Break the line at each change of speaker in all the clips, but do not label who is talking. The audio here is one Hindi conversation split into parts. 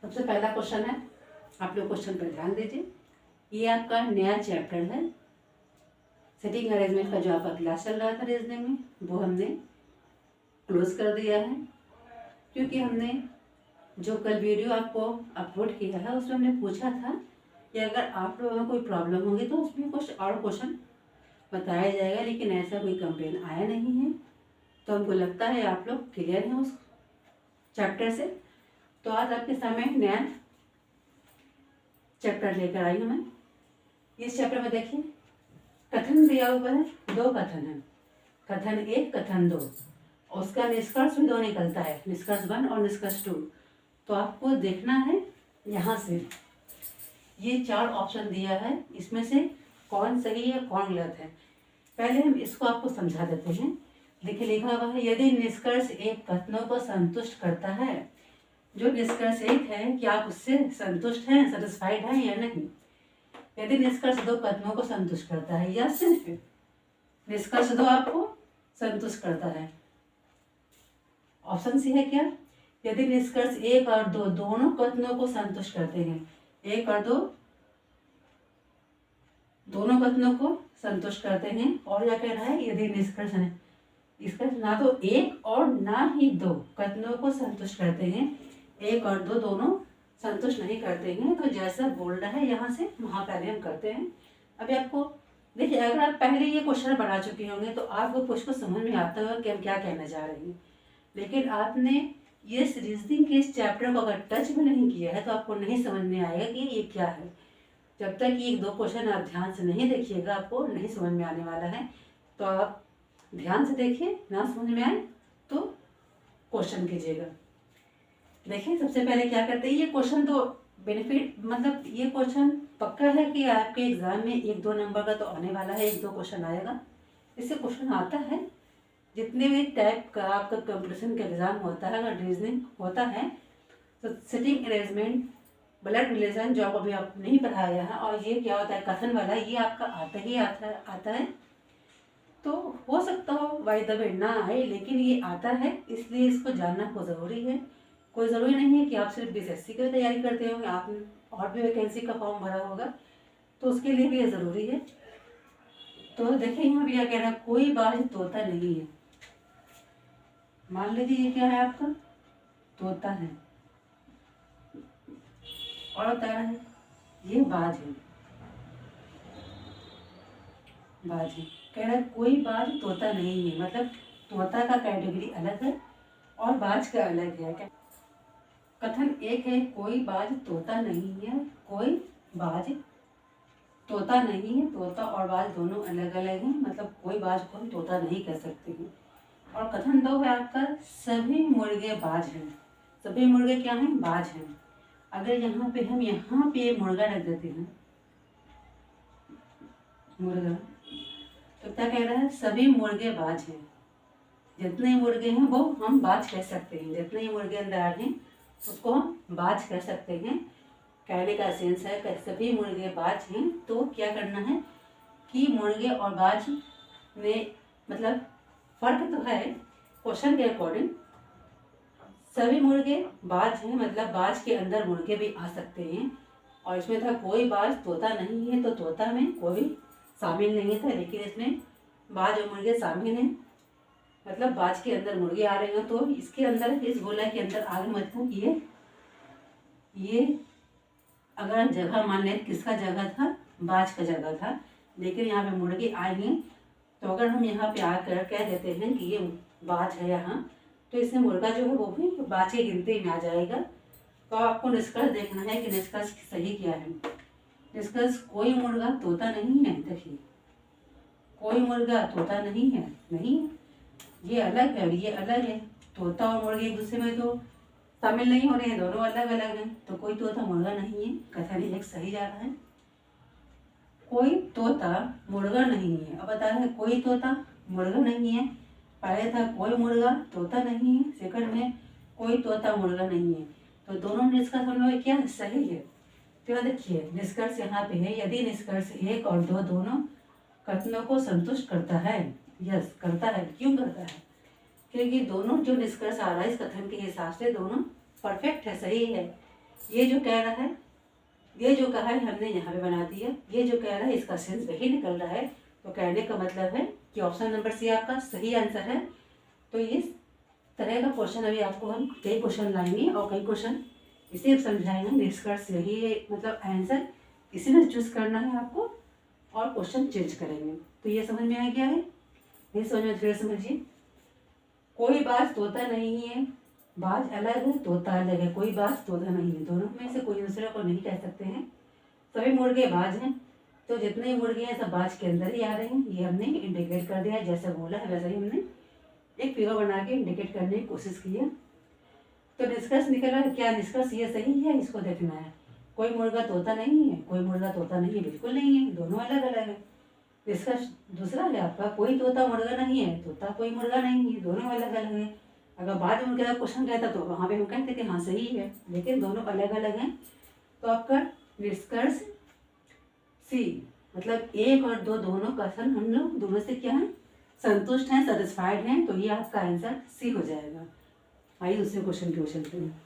सबसे पहला क्वेश्चन है, आप लोग क्वेश्चन पर ध्यान दीजिए। ये आपका नया चैप्टर है, सेटिंग अरेंजमेंट का जो आपका क्लास चल रहा था रीजनिंग में, वो हमने क्लोज कर दिया है। क्योंकि हमने जो कल वीडियो आपको अपलोड किया है उसमें हमने पूछा था कि अगर आप लोगों में कोई प्रॉब्लम होगी तो उसमें कुछ और क्वेश्चन बताया जाएगा, लेकिन ऐसा कोई कंप्लेन आया नहीं है। तो हमको लगता है आप लोग क्लियर हैं उस चैप्टर से। तो आज आपके सामने नया चैप्टर लेकर आई हूँ मैं। इस चैप्टर में देखिए कथन दिया हुआ है, 2 कथन है, कथन 1 कथन 2, और उसका निष्कर्ष भी 2 निकलता है, निष्कर्ष 1 और निष्कर्ष 2। तो आपको देखना है यहाँ से ये 4 ऑप्शन दिया है, इसमें से कौन सही है कौन गलत है। पहले हम इसको आपको समझा देते हैं। देखिए लिखा हुआ है, यदि निष्कर्ष 1 कथनों को संतुष्ट करता है। जो निष्कर्ष 1 है कि आप उससे संतुष्ट हैं, सेटिस्फाइड हैं या नहीं। यदि निष्कर्ष 2 कथनों को संतुष्ट करता है, या सिर्फ निष्कर्ष 2 आपको संतुष्ट करता है। ऑप्शन सी है क्या, यदि निष्कर्ष 1 और 2 दोनों कथनों को संतुष्ट करते हैं, 1 और 2 दोनों कथनों को संतुष्ट करते हैं। और क्या कह रहा है, यदि निष्कर्ष है इसका ना तो 1 और ना ही 2 कथनों को संतुष्ट करते हैं, 1 और 2 दोनों संतुष्ट नहीं करते हैं, तो जैसा बोल रहा है यहाँ से वहाँ पहले हम करते हैं। अभी आपको देखिए, अगर आप पहले ये क्वेश्चन बना चुके होंगे तो आपको कुछ को समझ में आता होगा कि हम क्या कहने जा रहे हैं। लेकिन आपने ये रीजनिंग के इस चैप्टर को अगर टच भी नहीं किया है तो आपको नहीं समझ में आएगा कि ये क्या है। जब तक ये 2 क्वेश्चन आप ध्यान से नहीं देखिएगा आपको नहीं समझ में आने वाला है। तो आप ध्यान से देखिए, ना समझ में आए तो क्वेश्चन कीजिएगा। देखिए सबसे पहले क्या करते हैं, ये क्वेश्चन तो बेनिफिट मतलब ये क्वेश्चन पक्का है कि आपके एग्जाम में 1-2 नंबर का तो आने वाला है, 1-2 क्वेश्चन आएगा। इससे क्वेश्चन आता है, जितने भी टाइप का आपका कंपटीशन का एग्जाम होता है, अगर रीजनिंग होता है तो सिटिंग अरेंजमेंट, ब्लड रिलेशन जो अभी आप नहीं पढ़ाया है, और ये क्या होता है कथन वाला, ये आपका आता ही आता है। तो हो सकता हो बाय द वे ना आए, लेकिन ये आता है, इसलिए इसको जानना बहुत ज़रूरी है। कोई ज़रूरी नहीं है कि आप सिर्फ बीएसएससी की तैयारी करते होंगे, आपने और भी वैकेंसी का फॉर्म भरा होगा तो उसके लिए भी ये ज़रूरी है। तो देखिए यहाँ भी क्या कह रहा है, कोई बाज तोता नहीं है। मान लीजिए ये क्या है आपका तोता है, और बता रहा है ये बाज है, बाज है। कह रहा है कोई बाज तोता नहीं है, मतलब तोता का कैटेगरी अलग है और बाज का अलग है। कथन 1 है, कोई बाज तोता नहीं है, कोई बाज तोता नहीं है। तोता और बाज दोनों अलग अलग हैं, मतलब कोई बाज को हम तोता नहीं कह सकते हैं। और कथन 2 है आपका, सभी मुर्गे बाज हैं। सभी मुर्गे क्या हैं, बाज हैं। अगर यहाँ पे हम यहाँ पे मुर्गा रख देते हैं, मुर्गा, तो क्या कह रहा है, सभी मुर्गे बाज हैं। जितने मुर्गे हैं वो हम बाज कह सकते हैं, जितने ही मुर्गे अंदर आ रहे हैं उसको हम बाज कह सकते हैं। कहने का सेंस है कि सभी मुर्गे बाज हैं। तो क्या करना है कि मुर्गे और बाज में मतलब फर्क तो है क्वेश्चन के अकॉर्डिंग। सभी मुर्गे बाज हैं, मतलब बाज के अंदर मुर्गे भी आ सकते हैं। और इसमें था कोई बाज तोता नहीं है, तो तोता में कोई शामिल नहीं था, लेकिन इसमें बाज और मुर्गे शामिल हैं, मतलब बाज के अंदर मुर्गे आ रहे हैं। तो इसके अंदर, इस गोला के अंदर आगे मतलब ये अगर जगह मान लें किसका जगह था, बाज का जगह था, लेकिन यहाँ पे मुर्गे आए हैं। तो अगर हम यहाँ पे आकर कह देते हैं कि ये बाज है यहाँ, तो इसमें मुर्गा जो है वो भी बाज की गिनती में आ जाएगा। तो आपको निष्कर्ष देखना है कि निष्कर्ष सही क्या है। निष्कर्ष कोई मुर्गा तोता नहीं है। देखिए कोई मुर्गा तोता नहीं है, नहीं है, ये अलग है और ये अलग है। तोता और मुर्गे एक दूसरे में तो शामिल नहीं हो रहे हैं, दोनों अलग अलग हैं। तो कोई तोता मुर्गा नहीं है, कथन 1 सही जा रहा है। कोई तोता मुर्गा नहीं है। अब बता रहे हैं कोई तोता मुर्गा नहीं है। पहले था कोई मुर्गा तोता नहीं है, सेकंड में कोई तोता मुर्गा नहीं है। तो दोनों निष्कर्ष हम लोग क्या सही है। तो देखिए निष्कर्ष यहाँ पे है, यदि निष्कर्ष 1 और 2 दोनों कथनों को संतुष्ट करता है। यस करता है। क्यों करता है, क्योंकि दोनों जो निष्कर्ष आ रहा है इस कथन के हिसाब से दोनों परफेक्ट है, सही है। ये जो कह रहा है, ये जो कहा है हमने यहाँ पे बना दिया, ये जो कह रहा है इसका सेंस वही निकल रहा है। तो कहने का मतलब है कि ऑप्शन नंबर सी आपका सही आंसर है। तो इस तरह का क्वेश्चन अभी आपको हम कई क्वेश्चन लाएंगे और कई क्वेश्चन इसे समझाएंगे। निष्कर्ष यही है, मतलब आंसर इसी में चूज करना है आपको और क्वेश्चन चेंज करेंगे। तो ये समझ में आ गया है? ये समझ में फिर समझिए। कोई बाज तोता नहीं है, बाज अलग है तोता अलग है, कोई बाज तोता नहीं है, दोनों में से कोई दूसरे को नहीं कह सकते हैं। सभी मुर्गे बाज हैं, तो जितने मुर्गे हैं सब बाज के अंदर ही आ रहे हैं। ये हमने इंडिकेट कर दिया, जैसा बोला है वैसा ही हमने एक फिगर बना के इंडिकेट करने की कोशिश की है। तो निष्कर्ष निकला, क्या निष्कर्ष ये सही है, इसको देखना है। कोई मुर्गा तोता नहीं है, कोई मुर्गा तोता नहीं है, बिल्कुल नहीं है, दोनों अलग अलग है। निष्कर्ष दूसरा है आपका, कोई तोता मुर्गा नहीं है, तोता कोई मुर्गा नहीं है, दोनों अलग अलग है। अगर बाद में उनका क्वेश्चन रहता तो वहाँ पे हम कहते कि हाँ सही है, लेकिन दोनों अलग अलग हैं। तो आपका निष्कर्ष सी, मतलब एक और दो दोनों कथन हम लोग दोनों से क्या है, संतुष्ट हैं, सेटिस्फाइड हैं। तो ये आपका आंसर सी हो जाएगा। आइए दूसरे क्वेश्चन की ओर चलते हैं।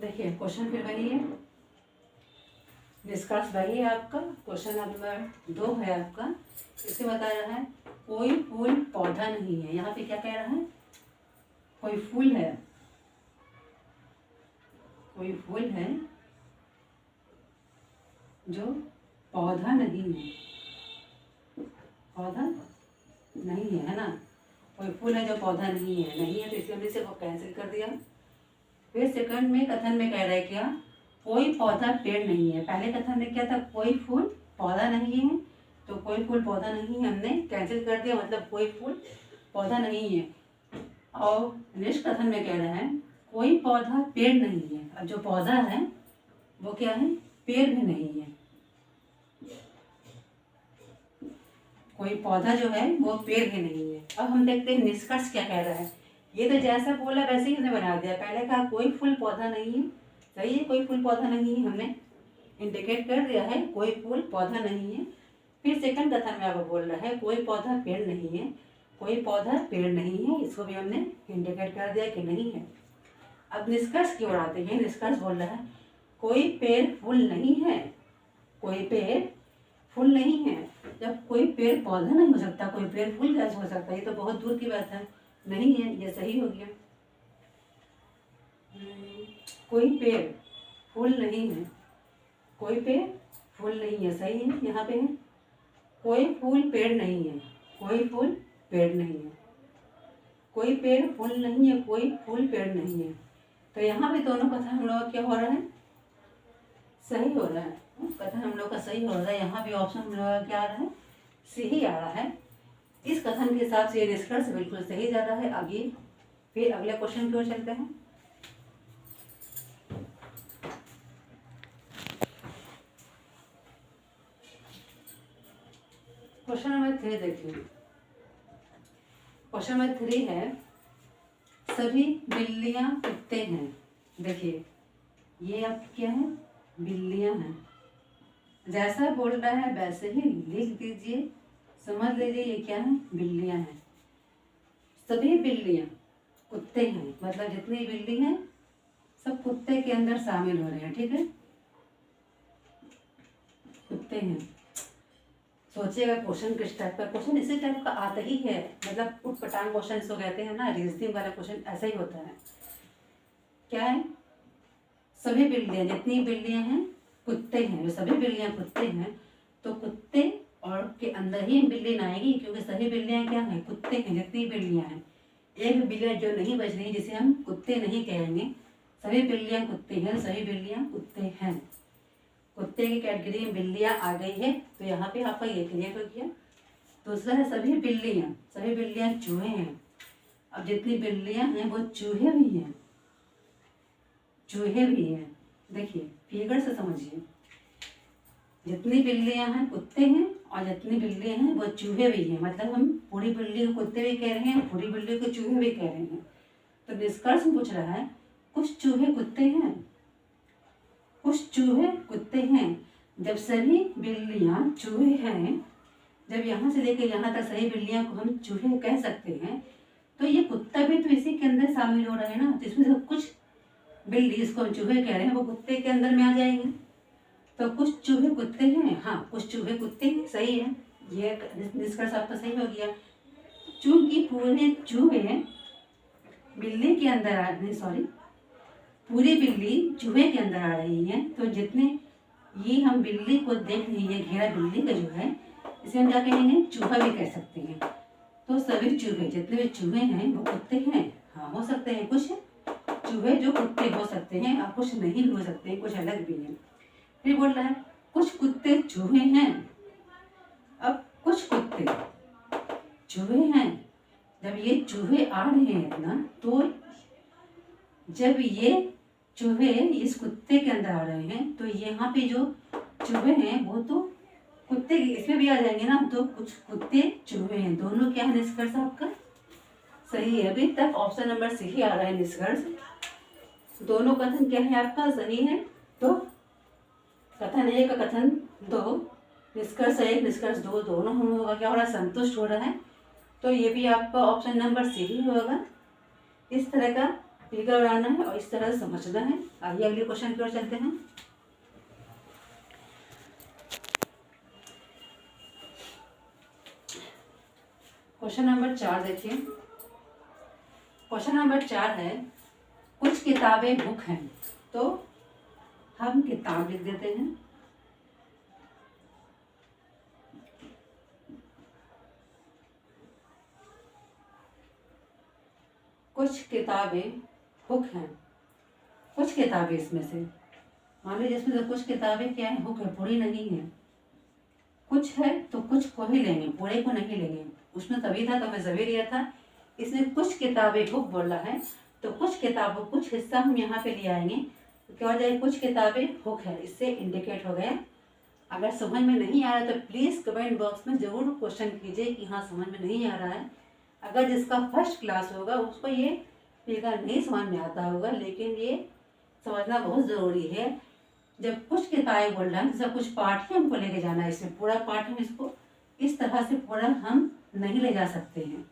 देखिए क्वेश्चन फिर वही है, निष्कर्ष वही है आपका। क्वेश्चन नंबर 2 है आपका। इसे बता रहा है कोई फूल पौधा नहीं है। यहाँ पे क्या कह रहा है, कोई फूल है, कोई फूल है जो पौधा नहीं है, पौधा नहीं है ना। कोई फूल है जो पौधा नहीं है, नहीं है तो इसलिए हमने इसे कैंसिल कर दिया। फिर सेकंड में कथन में कह रहा है क्या, कोई पौधा पेड़ नहीं है। पहले कथन में क्या था, कोई फूल पौधा नहीं है, तो कोई फूल पौधा नहीं है हमने कैंसिल कर दिया, मतलब कोई फूल पौधा नहीं है। और नेक्स्ट कथन में कह रहा है कोई पौधा पेड़ नहीं है। अब जो पौधा है वो क्या है, पेड़ भी नहीं है। कोई पौधा जो है वो पेड़ भी नहीं है। अब हम देखते हैं निष्कर्ष क्या कह रहा है। ये तो जैसा बोला वैसे ही हमने बना दिया। पहले कहा कोई फूल पौधा नहीं है, सही है, कोई फूल पौधा नहीं है, हमने इंडिकेट कर दिया है कोई फूल पौधा नहीं है। फिर सेकंड कथन में अब बोल रहा है कोई पौधा पेड़ नहीं है, कोई पौधा पेड़ नहीं है, इसको भी हमने इंडिकेट कर दिया कि नहीं है। अब निष्कर्ष की ओर आते हैं। निष्कर्ष बोल रहा है कोई पेड़ फूल नहीं है, कोई पेड़ फूल नहीं है। जब कोई पेड़ पौधा नहीं हो सकता, कोई पेड़ फूल कैसे हो सकता है, ये तो बहुत दूर की बात है। नहीं है, ये सही हो गया। कोई पेड़ फूल नहीं है, कोई पेड़ फूल नहीं है, सही है। यहाँ पे है कोई फूल पेड़ नहीं है, कोई फूल पेड़ नहीं है, कोई पेड़ फूल नहीं है, कोई फूल पेड़ नहीं है। तो यहाँ पे दोनों कथन हम लोग का क्या हो रहा है, सही हो रहा है। कथन हम लोग का सही हो रहा है। यहाँ भी ऑप्शन हम लोग का क्या आ रहा है, सही आ रहा है। इस कथन के हिसाब से ये निष्कर्ष बिल्कुल सही जा रहा है। आगे फिर अगले क्वेश्चन की ओर चलते हैं। क्वेश्चन नंबर 3 देखिए। क्वेश्चन नंबर 3 है सभी बिल्लियां कुत्ते हैं। देखिए ये आप क्या है, बिल्लियां हैं। जैसा बोल रहा है वैसे ही लिख दीजिए, समझ लीजिए ये क्या है, बिल्लियां हैं। सभी बिल्लियां कुत्ते हैं, मतलब जितनी बिल्ली हैं सब कुत्ते के अंदर शामिल हो रहे हैं, ठीक है, कुत्ते हैं। सोचिएगा क्वेश्चन किस टाइप का, क्वेश्चन इसी टाइप का आता ही है, मतलब उठ पटांग क्वेश्चन इसको कहते हैं ना, रीजनिंग वाला क्वेश्चन ऐसा ही होता है। क्या है, सभी बिल्लियां, जितनी बिल्लियां हैं कुत्ते हैं, जो सभी बिल्लियां कुत्ते हैं, तो कुत्ते और के अंदर ही बिल्ली ना आएगी, क्योंकि सभी बिल्लियां क्या हैं, कुत्ते हैं। जितनी बिल्लियां हैं, एक बिल्लियां जो नहीं बच रही जिसे हम कुत्ते नहीं कहेंगे, सभी बिल्लियां कुत्ते हैं, सभी बिल्लियां कुत्ते हैं। कुत्ते की कैटेगरी में बिल्लियां आ गई है, तो यहाँ पे आपका ये क्लियर हो गया। दूसरा है सभी बिल्लियां चूहे हैं। अब जितनी बिल्लियां हैं वो चूहे भी हैं, चूहे भी हैं। देखिए फिगर से समझिए, जितनी बिल्लियां हैं कुत्ते हैं और जितनी बिल्लियां हैं वो चूहे भी हैं। मतलब हम पूरी बिल्ली को कुत्ते भी कह रहे हैं, पूरी बिल्ली को चूहे भी कह रहे हैं। तो निष्कर्ष पूछ रहा है कुछ चूहे कुत्ते हैं, कुछ चूहे कुत्ते हैं। जब सभी बिल्लियां चूहे हैं जब यहाँ से लेकर यहाँ तक सभी बिल्लियाँ को हम चूहे कह सकते हैं, तो ये कुत्ता भी तो इसी के अंदर शामिल हो रहा है ना। तो इसमें से कुछ बिल्ली, इसको हम चूहे कह रहे हैं, वो कुत्ते के अंदर में आ जाएंगे। तो कुछ चूहे कुत्ते हैं, हाँ कुछ चूहे कुत्ते हैं, सही है, ये निष्कर्ष आपका सही हो गया। चूंकि पूरे चूहे बिल्ली के अंदर नहीं सॉरी पूरी बिल्ली चूहे के अंदर आ रही है, तो जितने ये हम बिल्ली को देख रही है, घेरा बिल्ली का जो है, इसे हम क्या कहेंगे, चूहा भी कह सकते हैं। तो सभी चूहे, जितने भी चूहे हैं वो कुत्ते हैं, हाँ हो सकते हैं कुछ चूहे जो कुत्ते हो सकते हैं और कुछ नहीं भी हो सकते हैं, कुछ अलग भी हैं। फिर बोल रहा है कुछ कुत्ते चूहे हैं। अब कुछ कुत्ते चूहे हैं, जब ये चूहे आ रहे हैं इतना, तो जब ये चूहे इस कुत्ते के अंदर आ रहे हैं, तो यहाँ पे जो चूहे हैं वो तो कुत्ते इसमें भी आ जाएंगे ना। तो कुछ कुत्ते चूहे हैं, दोनों क्या है निष्कर्ष आपका सही है। अभी तक ऑप्शन नंबर सी ही आ रहा है निष्कर्ष, दोनों कथन क्या है आपका सही है। तो कथन एक कथन दो, निष्कर्ष एक निष्कर्ष दो, दोनों हम लोगों का क्या हो रहा है, संतुष्ट हो रहा है। तो ये भी आपका ऑप्शन नंबर सी ही होगा। इस तरह का फिगर बनाना है और इस तरह से समझना है। आइए अगले क्वेश्चन की ओर चलते हैं। क्वेश्चन नंबर 4 देखिए। क्वेश्चन नंबर 4 है कुछ किताबें बुक हैं, तो हम किताब लिख देते हैं। कुछ किताबें हुक हैं, कुछ किताबें इसमें से मान लीजिए, इसमें से कुछ किताबें क्या है, हुक है, पूरी नहीं है। कुछ है तो कुछ को ही लेंगे, पूरे को नहीं लेंगे। उसमें तभी था तो मैं सभी लिया था। इसमें कुछ किताबें हुक बोल रहा है, तो कुछ किताबों कुछ हिस्सा हम यहाँ पे ले आएंगे, तो क्या हो जाएगा, कुछ किताबें हुक है, इससे इंडिकेट हो गया। अगर समझ में नहीं आ रहा है तो प्लीज़ कमेंट बॉक्स में ज़रूर क्वेश्चन कीजिए कि हाँ समझ में नहीं आ रहा है। अगर जिसका फर्स्ट क्लास होगा उसको ये फिगर नहीं समझ में आता होगा, लेकिन ये समझना बहुत ज़रूरी है। जब कुछ किताबें बोल रहे हैं, जैसे कुछ पाठ ही हमको लेके जाना है, इसमें पूरा पाठ हम इसको इस तरह से पूरा हम नहीं ले जा सकते हैं।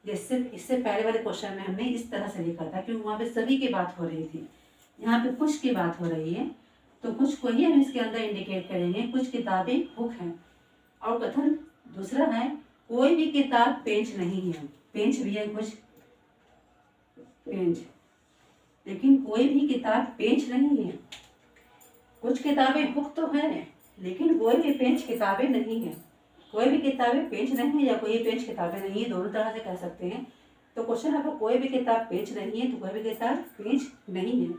जैसे इससे पहले वाले क्वेश्चन में हमने इस तरह से लिखा था, क्योंकि वहाँ पे सभी की बात हो रही थी, यहाँ पे कुछ की बात हो रही है, तो कुछ को ही हम इसके अंदर इंडिकेट करेंगे। कुछ किताबें हुक हैं। और कथन दूसरा है कोई भी किताब पेंच नहीं है। पेंच भी है कुछ पेंच, लेकिन कोई भी किताब पेंच नहीं है। कुछ किताबें हुक तो है, लेकिन कोई भी पेंच किताबें नहीं है। कोई भी किताबें पेंच नहीं है या कोई पेंच किताबें नहीं है, दोनों तरह से कह सकते हैं। तो क्वेश्चन है कोई भी किताब पेंच नहीं है, तो कोई भी किताब पेंच नहीं है।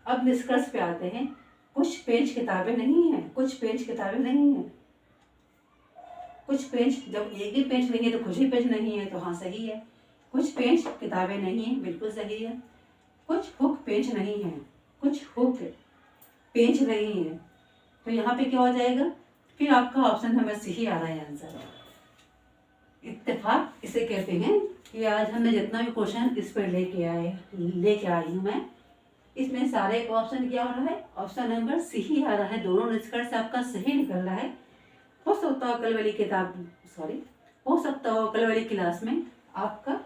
अब निष्कर्ष पे आते हैं। कुछ पेंच किताबें नहीं है, कुछ पेंच किताबें नहीं है। कुछ पेंच, जब एक ही पेंच नहीं है तो कुछ ही पेंच नहीं है, तो हाँ सही है। कुछ पेंच किताबें नहीं है, बिल्कुल सही है। कुछ हुक पेंच नहीं है, कुछ हुक पेंच नहीं है, तो यहाँ पे क्या हो जाएगा, फिर आपका ऑप्शन नंबर सी ही आ रहा है आंसर। इत्तेफाक इसे कहते हैं कि आज हमने जितना भी क्वेश्चन इस पर लेके आई हूँ मैं, इसमें सारे का ऑप्शन क्या हो रहा है, ऑप्शन नंबर सी ही आ रहा है। दोनों निष्कर्ष आपका सही निकल रहा है। हो सकता हो कल वाली हो सकता हो कल वाली क्लास में आपका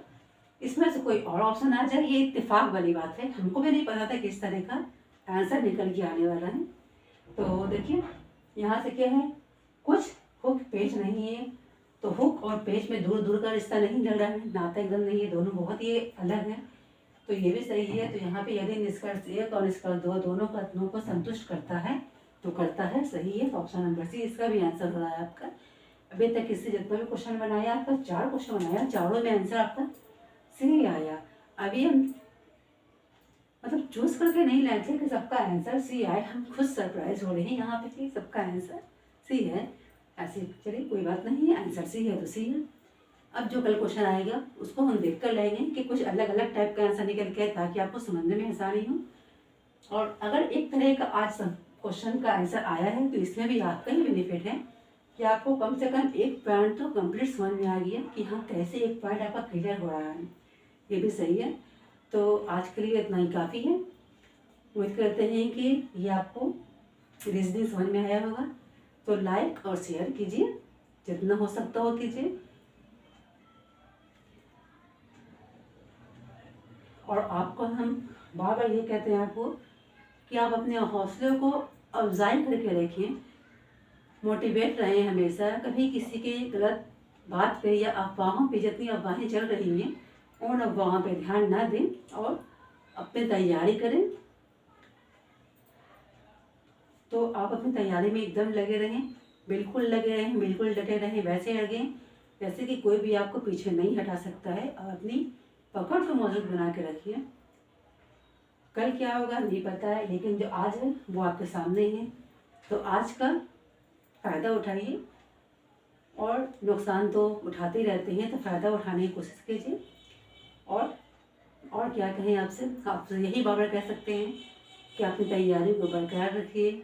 इसमें से कोई और ऑप्शन आ जाए। ये इत्तेफाक वाली बात है, हमको भी नहीं पता था किस तरह का आंसर निकल के आने वाला है। तो देखिए यहाँ से क्या है, कुछ हुक पेज नहीं है, तो हुक और पेज में दूर दूर का रिश्ता नहीं चल रहा है, नाता एकदम नहीं है, दोनों बहुत ही अलग हैं। तो ये भी सही है। तो यहाँ पे यदि निष्कर्ष एक और निष्कर्ष दो दोनों कथनों को संतुष्ट करता है तो करता है, सही है। तो ऑप्शन नंबर सी इसका भी आंसर हो रहा है आपका। अभी तक इससे जितना भी क्वेश्चन बनाया, आपका 4 क्वेश्चन बनाया, चारों में आंसर आपका सही आया। अभी हम मतलब चूज करके नहीं लाए थे कि सबका आंसर सी आए, हम खुद सरप्राइज हो रहे हैं यहाँ पे कि सबका आंसर सी है। ऐसे चलिए कोई बात नहीं है, आंसर सी है तो सी है। अब जो कल क्वेश्चन आएगा उसको हम देख कर लाएंगे कि कुछ अलग अलग टाइप का आंसर निकल के, ताकि आपको समझने में आसानी हो। और अगर एक तरह का आज क्वेश्चन का आंसर आया है तो इसमें भी आपका ही बेनिफिट है कि आपको कम से कम एक पॉइंट तो कंप्लीट समझ में आ गया कि हाँ कैसे एक पॉइंट आपका क्लियर हो रहा है, ये भी सही है। तो आज के लिए इतना ही काफ़ी है। उम्मीद करते हैं कि ये आपको रीजनिंग समझ में आया होगा। तो लाइक और शेयर कीजिए जितना हो सकता हो कीजिए। और आपको हम बार बार ये कहते हैं आपको कि आप अपने हौसले को अफजाई करके रखें, मोटिवेट रहें हमेशा। कभी किसी के गलत बात पे या अफवाहों पे, जितनी अफवाहें चल रही हैं उन अफवाहों पे ध्यान ना दें और अपनी तैयारी करें। तो आप अपनी तैयारी में एकदम लगे रहें, बिल्कुल लगे रहें, बिल्कुल डटे रहें, वैसे लगें जैसे कि कोई भी आपको पीछे नहीं हटा सकता है। और अपनी पकड़ को मजबूत बना के रखिए। कल क्या होगा नहीं पता है, लेकिन जो आज है वो आपके सामने ही है। तो आज का फ़ायदा उठाइए, और नुकसान तो उठाते ही रहते हैं, तो फ़ायदा उठाने की कोशिश कीजिए। और क्या कहें आपसे, आपसे यही बार कह सकते हैं कि अपनी तैयारी को बरकरार रखिए।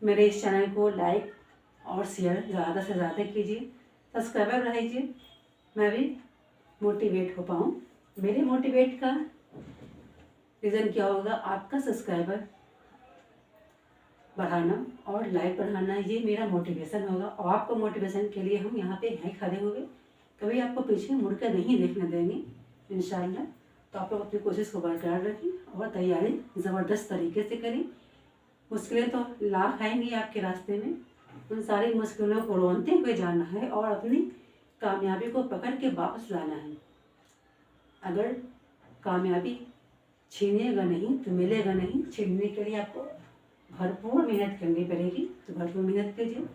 मेरे इस चैनल को लाइक और शेयर ज़्यादा से ज़्यादा कीजिए, सब्सक्राइबर रहिए, मैं भी मोटिवेट हो पाऊँ। मेरे मोटिवेट का रीज़न क्या होगा, आपका सब्सक्राइबर बढ़ाना और लाइक बढ़ाना, ये मेरा मोटिवेशन होगा। और आपको मोटिवेशन के लिए हम यहाँ पे हैं खड़े हुए, कभी आपको पीछे मुड़ कर नहीं देखने देंगे इंशाल्लाह। तो आप लोग अपनी कोशिश को बरकरार रखें और तैयारी ज़बरदस्त तरीके से करें। मुश्किलें तो लाख आएंगी आपके रास्ते में, उन सारी मुश्किलों को रोनते हुए जाना है और अपनी कामयाबी को पकड़ के वापस लाना है। अगर कामयाबी छीनिएगा नहीं तो मिलेगा नहीं। छीनने के लिए आपको भरपूर मेहनत करनी पड़ेगी, तो भरपूर मेहनत कीजिए।